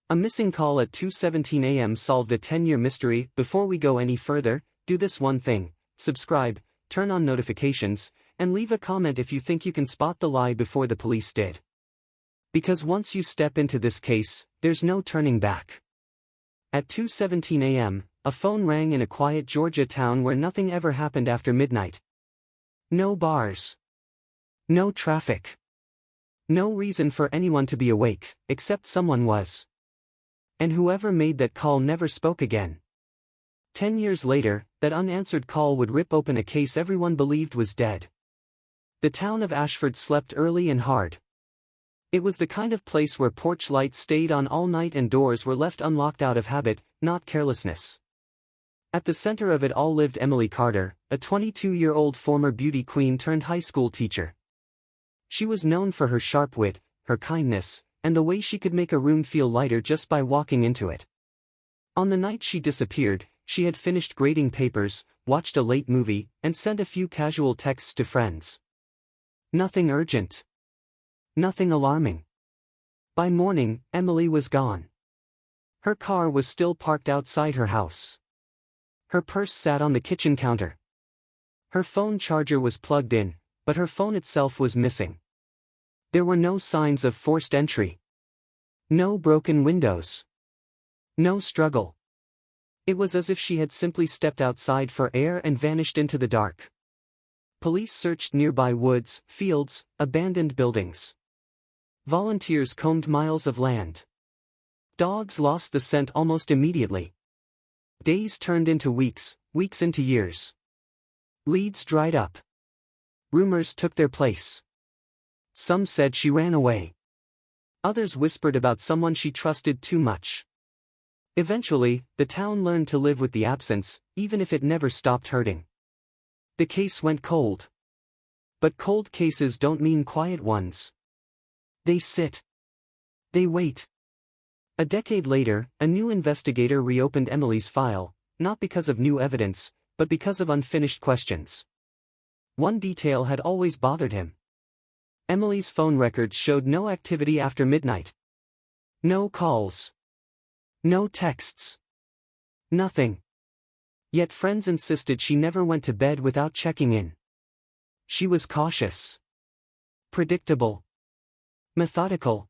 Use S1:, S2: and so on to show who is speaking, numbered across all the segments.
S1: A missing call at 2:17 a.m. solved a 10-year mystery. Before we go any further, do this one thing: subscribe, turn on notifications, and leave a comment if you think you can spot the lie before the police did. Because once you step into this case, there's no turning back. At 2:17 a.m., a phone rang in a quiet Georgia town where nothing ever happened after midnight. No bars. No traffic. No reason for anyone to be awake, except someone was. And whoever made that call never spoke again. 10 years later, that unanswered call would rip open a case everyone believed was dead. The town of Ashford slept early and hard. It was the kind of place where porch lights stayed on all night and doors were left unlocked out of habit, not carelessness. At the center of it all lived Emily Carter, a 22-year-old former beauty queen turned high school teacher. She was known for her sharp wit, her kindness, and the way she could make a room feel lighter just by walking into it. On the night she disappeared, she had finished grading papers, watched a late movie, and sent a few casual texts to friends. Nothing urgent. Nothing alarming. By morning, Emily was gone. Her car was still parked outside her house. Her purse sat on the kitchen counter. Her phone charger was plugged in, but her phone itself was missing. There were no signs of forced entry. No broken windows. No struggle. It was as if she had simply stepped outside for air and vanished into the dark. Police searched nearby woods, fields, abandoned buildings. Volunteers combed miles of land. Dogs lost the scent almost immediately. Days turned into weeks, weeks into years. Leads dried up. Rumors took their place. Some said she ran away. Others whispered about someone she trusted too much. Eventually, the town learned to live with the absence, even if it never stopped hurting. The case went cold. But cold cases don't mean quiet ones. They sit. They wait. A decade later, a new investigator reopened Emily's file, not because of new evidence, but because of unfinished questions. One detail had always bothered him. Emily's phone records showed no activity after midnight. No calls. No texts. Nothing. Yet friends insisted she never went to bed without checking in. She was cautious. Predictable. Methodical.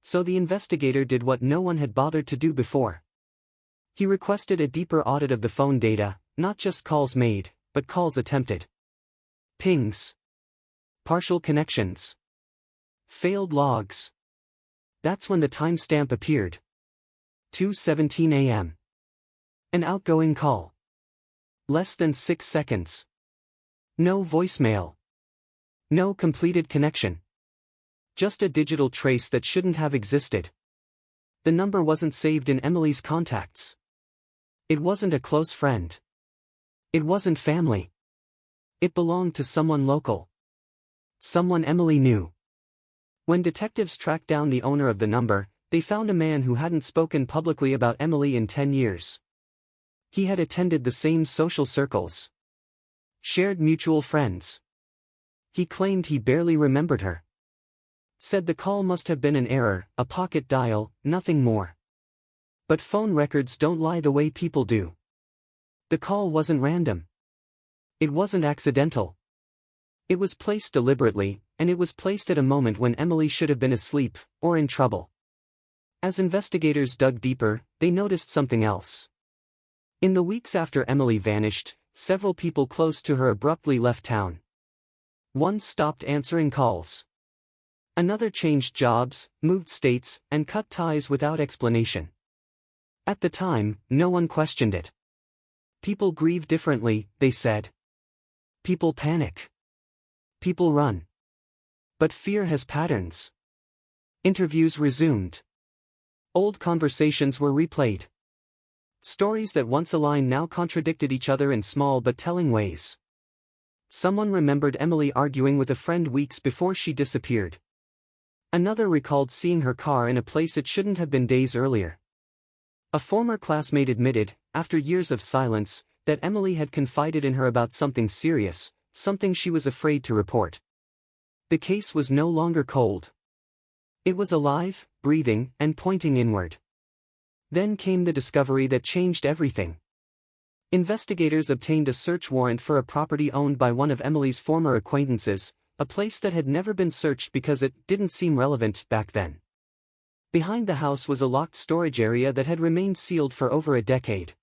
S1: So the investigator did what no one had bothered to do before. He requested a deeper audit of the phone data, not just calls made, but calls attempted. Pings. Partial connections. Failed logs. That's when the timestamp appeared. 2:17 a.m. An outgoing call. Less than 6 seconds. No voicemail. No completed connection. Just a digital trace that shouldn't have existed. The number wasn't saved in Emily's contacts. It wasn't a close friend. It wasn't family. It belonged to someone local. Someone Emily knew. When detectives tracked down the owner of the number, they found a man who hadn't spoken publicly about Emily in 10 years. He had attended the same social circles. Shared mutual friends. He claimed he barely remembered her. Said the call must have been an error, a pocket dial, nothing more. But phone records don't lie the way people do. The call wasn't random. It wasn't accidental. It was placed deliberately, and it was placed at a moment when Emily should have been asleep, or in trouble. As investigators dug deeper, they noticed something else. In the weeks after Emily vanished, several people close to her abruptly left town. One stopped answering calls. Another changed jobs, moved states, and cut ties without explanation. At the time, no one questioned it. People grieve differently, they said. People panic. People run. But fear has patterns. Interviews resumed. Old conversations were replayed. Stories that once aligned now contradicted each other in small but telling ways. Someone remembered Emily arguing with a friend weeks before she disappeared. Another recalled seeing her car in a place it shouldn't have been days earlier. A former classmate admitted, after years of silence, that Emily had confided in her about something serious, something she was afraid to report. The case was no longer cold. It was alive, breathing, and pointing inward. Then came the discovery that changed everything. Investigators obtained a search warrant for a property owned by one of Emily's former acquaintances, a place that had never been searched because it didn't seem relevant back then. Behind the house was a locked storage area that had remained sealed for over a decade.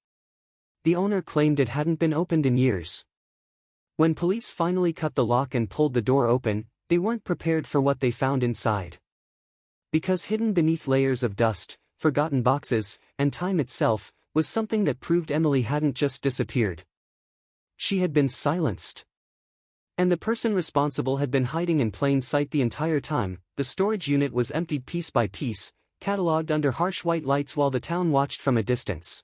S1: The owner claimed it hadn't been opened in years. When police finally cut the lock and pulled the door open, they weren't prepared for what they found inside. Because hidden beneath layers of dust, forgotten boxes, and time itself, was something that proved Emily hadn't just disappeared. She had been silenced. And the person responsible had been hiding in plain sight the entire time. The storage unit was emptied piece by piece, catalogued under harsh white lights while the town watched from a distance.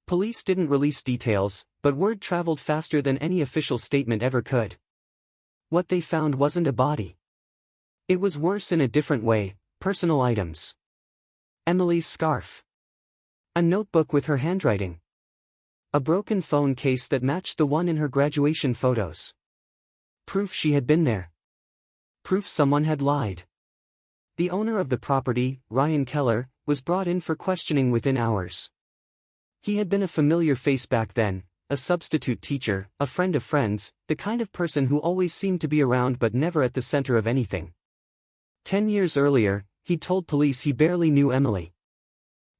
S1: Police didn't release details, but word traveled faster than any official statement ever could. What they found wasn't a body. It was worse in a different way: personal items. Emily's scarf. A notebook with her handwriting. A broken phone case that matched the one in her graduation photos. Proof she had been there. Proof someone had lied. The owner of the property, Ryan Keller, was brought in for questioning within hours. He had been a familiar face back then, a substitute teacher, a friend of friends, the kind of person who always seemed to be around but never at the center of anything. 10 years earlier, he'd told police he barely knew Emily.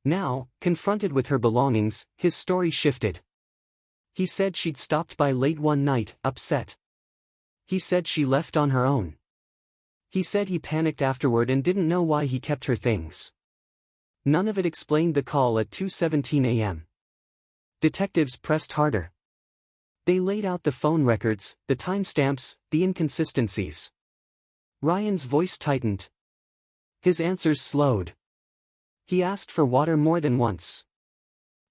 S1: Now, confronted with her belongings, his story shifted. He said she'd stopped by late one night, upset. He said she left on her own. He said he panicked afterward and didn't know why he kept her things. None of it explained the call at 2:17 a.m. Detectives pressed harder. They laid out the phone records, the timestamps, the inconsistencies. Ryan's voice tightened. His answers slowed. He asked for water more than once.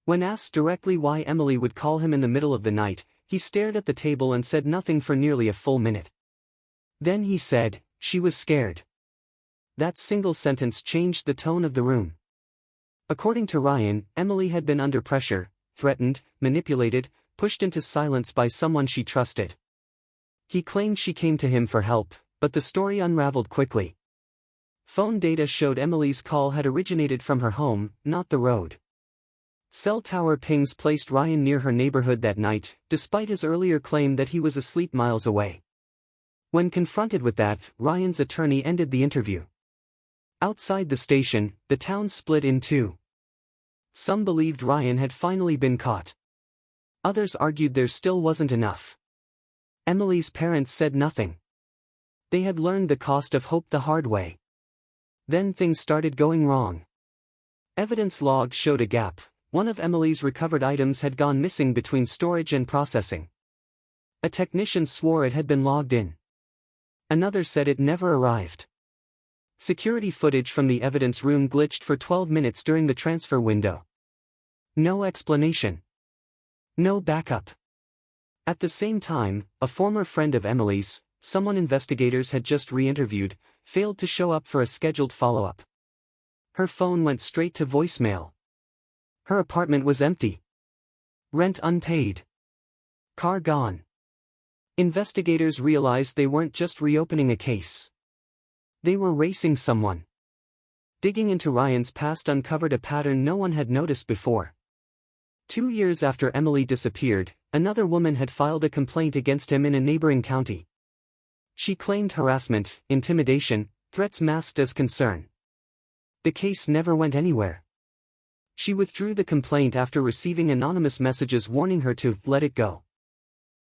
S1: When asked directly why Emily would call him in the middle of the night, he stared at the table and said nothing for nearly a full minute. Then he said, "She was scared." That single sentence changed the tone of the room. According to Ryan, Emily had been under pressure, threatened, manipulated, pushed into silence by someone she trusted. He claimed she came to him for help, but the story unraveled quickly. Phone data showed Emily's call had originated from her home, not the road. Cell tower pings placed Ryan near her neighborhood that night, despite his earlier claim that he was asleep miles away. When confronted with that, Ryan's attorney ended the interview. Outside the station, the town split in two. Some believed Ryan had finally been caught. Others argued there still wasn't enough. Emily's parents said nothing. They had learned the cost of hope the hard way. Then things started going wrong. Evidence logs showed a gap. One of Emily's recovered items had gone missing between storage and processing. A technician swore it had been logged in. Another said it never arrived. Security footage from the evidence room glitched for 12 minutes during the transfer window. No explanation. No backup. At the same time, a former friend of Emily's, someone investigators had just re-interviewed, failed to show up for a scheduled follow-up. Her phone went straight to voicemail. Her apartment was empty. Rent unpaid. Car gone. Investigators realized they weren't just reopening a case. They were racing someone. Digging into Ryan's past uncovered a pattern no one had noticed before. 2 years after Emily disappeared, another woman had filed a complaint against him in a neighboring county. She claimed harassment, intimidation, threats masked as concern. The case never went anywhere. She withdrew the complaint after receiving anonymous messages warning her to let it go.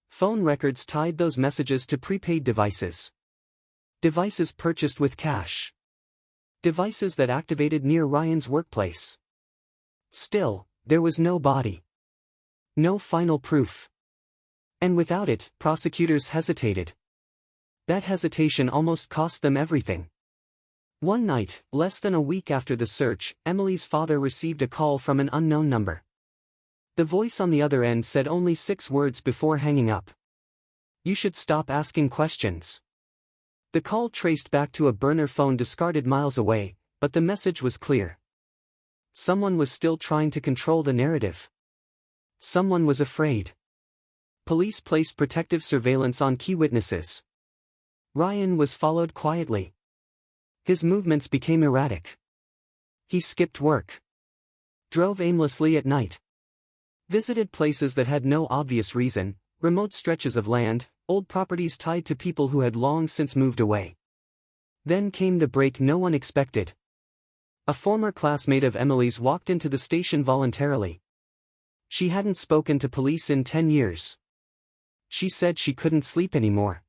S1: Phone records tied those messages to prepaid devices. Devices purchased with cash. Devices that activated near Ryan's workplace. Still, there was no body. No final proof. And without it, prosecutors hesitated. That hesitation almost cost them everything. One night, less than a week after the search, Emily's father received a call from an unknown number. The voice on the other end said only 6 words before hanging up. "You should stop asking questions." The call traced back to a burner phone discarded miles away, but the message was clear. Someone was still trying to control the narrative. Someone was afraid. Police placed protective surveillance on key witnesses. Ryan was followed quietly. His movements became erratic. He skipped work. Drove aimlessly at night. Visited places that had no obvious reason, remote stretches of land, old properties tied to people who had long since moved away. Then came the break no one expected. A former classmate of Emily's walked into the station voluntarily. She hadn't spoken to police in 10 years. She said she couldn't sleep anymore.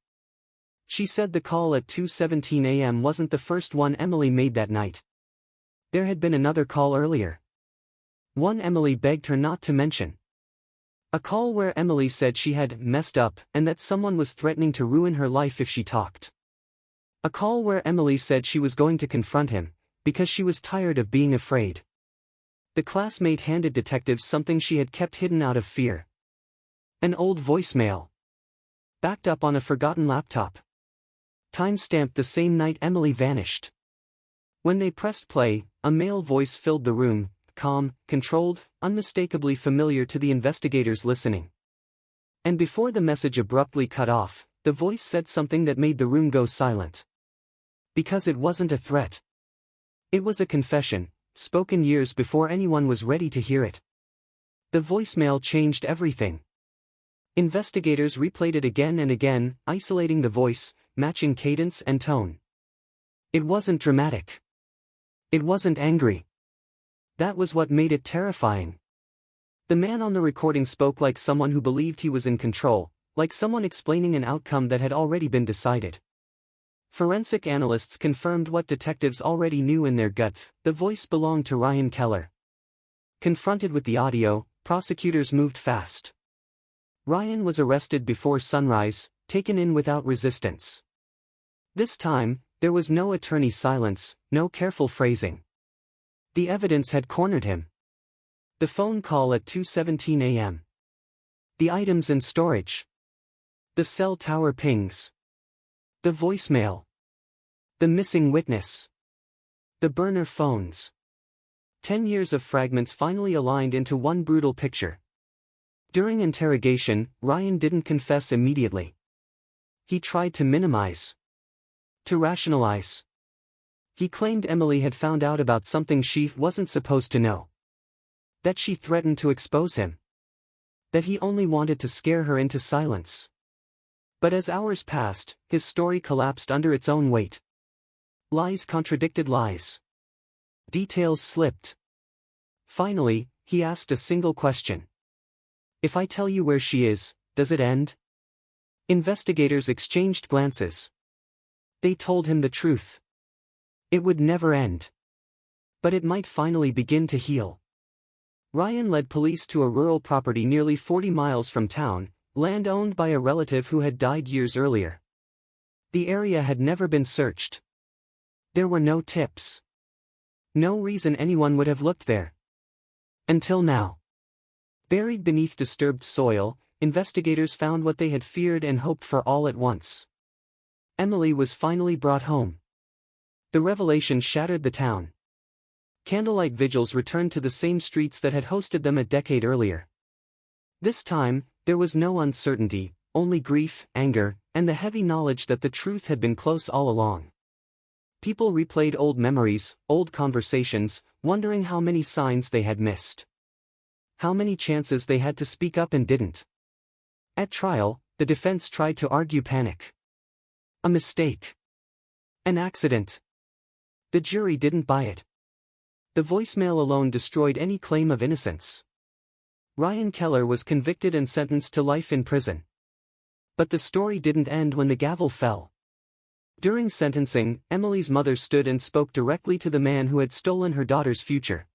S1: She said the call at 2:17 a.m. wasn't the first one Emily made that night. There had been another call earlier. One Emily begged her not to mention. A call where Emily said she had messed up and that someone was threatening to ruin her life if she talked. A call where Emily said she was going to confront him, because she was tired of being afraid. The classmate handed detectives something she had kept hidden out of fear. An old voicemail. Backed up on a forgotten laptop. Time-stamped the same night Emily vanished. When they pressed play, a male voice filled the room, calm, controlled, unmistakably familiar to the investigators listening. And before the message abruptly cut off, the voice said something that made the room go silent. Because it wasn't a threat. It was a confession, spoken years before anyone was ready to hear it. The voicemail changed everything. Investigators replayed it again and again, isolating the voice, matching cadence and tone. It wasn't dramatic. It wasn't angry. That was what made it terrifying. The man on the recording spoke like someone who believed he was in control, like someone explaining an outcome that had already been decided. Forensic analysts confirmed what detectives already knew in their gut: the voice belonged to Ryan Keller. Confronted with the audio, prosecutors moved fast. Ryan was arrested before sunrise, taken in without resistance. This time, there was no attorney silence, no careful phrasing. The evidence had cornered him. The phone call at 2:17 a.m. The items in storage. The cell tower pings. The voicemail. The missing witness. The burner phones. 10 years of fragments finally aligned into one brutal picture. During interrogation, Ryan didn't confess immediately. He tried to minimize. To rationalize. He claimed Emily had found out about something she wasn't supposed to know. That she threatened to expose him. That he only wanted to scare her into silence. But as hours passed, his story collapsed under its own weight. Lies contradicted lies. Details slipped. Finally, he asked a single question. If I tell you where she is, does it end? Investigators exchanged glances. They told him the truth. It would never end. But it might finally begin to heal. Ryan led police to a rural property nearly 40 miles from town, land owned by a relative who had died years earlier. The area had never been searched. There were no tips. No reason anyone would have looked there. Until now. Buried beneath disturbed soil, investigators found what they had feared and hoped for all at once. Emily was finally brought home. The revelation shattered the town. Candlelight vigils returned to the same streets that had hosted them a decade earlier. This time, there was no uncertainty, only grief, anger, and the heavy knowledge that the truth had been close all along. People replayed old memories, old conversations, wondering how many signs they had missed. How many chances they had to speak up and didn't. At trial, the defense tried to argue panic. A mistake. An accident. The jury didn't buy it. The voicemail alone destroyed any claim of innocence. Ryan Keller was convicted and sentenced to life in prison. But the story didn't end when the gavel fell. During sentencing, Emily's mother stood and spoke directly to the man who had stolen her daughter's future.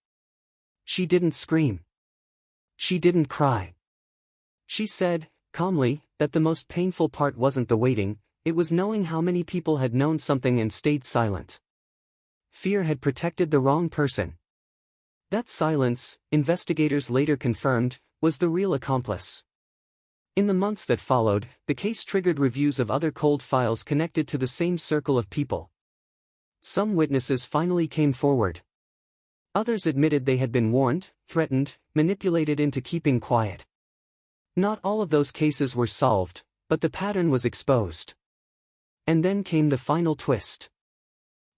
S1: She didn't scream. She didn't cry. She said, calmly, that the most painful part wasn't the waiting, it was knowing how many people had known something and stayed silent. Fear had protected the wrong person. That silence, investigators later confirmed, was the real accomplice. In the months that followed, the case triggered reviews of other cold files connected to the same circle of people. Some witnesses finally came forward. Others admitted they had been warned, threatened, manipulated into keeping quiet. Not all of those cases were solved, but the pattern was exposed. And then came the final twist.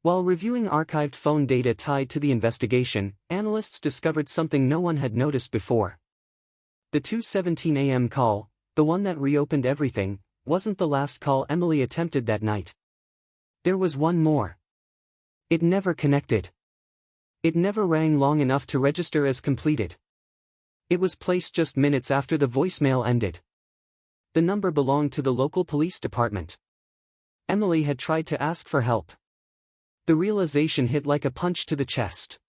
S1: While reviewing archived phone data tied to the investigation, analysts discovered something no one had noticed before. The 2:17 a.m. call, the one that reopened everything, wasn't the last call Emily attempted that night. There was one more. It never connected. It never rang long enough to register as completed. It was placed just minutes after the voicemail ended. The number belonged to the local police department. Emily had tried to ask for help. The realization hit like a punch to the chest.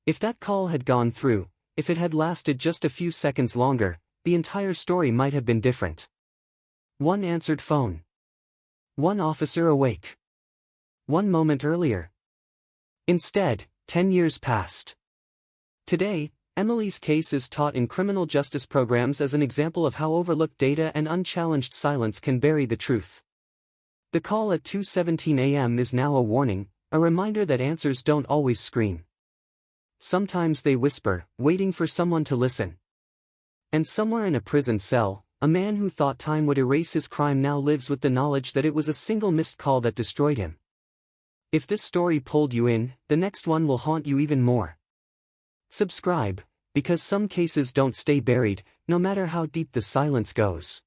S1: If that call had gone through, if it had lasted just a few seconds longer, the entire story might have been different. One answered phone. One officer awake. One moment earlier. Instead, 10 years passed. Today, Emily's case is taught in criminal justice programs as an example of how overlooked data and unchallenged silence can bury the truth. The call at 2:17 a.m. is now a warning, a reminder that answers don't always scream. Sometimes they whisper, waiting for someone to listen. And somewhere in a prison cell, a man who thought time would erase his crime now lives with the knowledge that it was a single missed call that destroyed him. If this story pulled you in, the next one will haunt you even more. Subscribe, because some cases don't stay buried, no matter how deep the silence goes.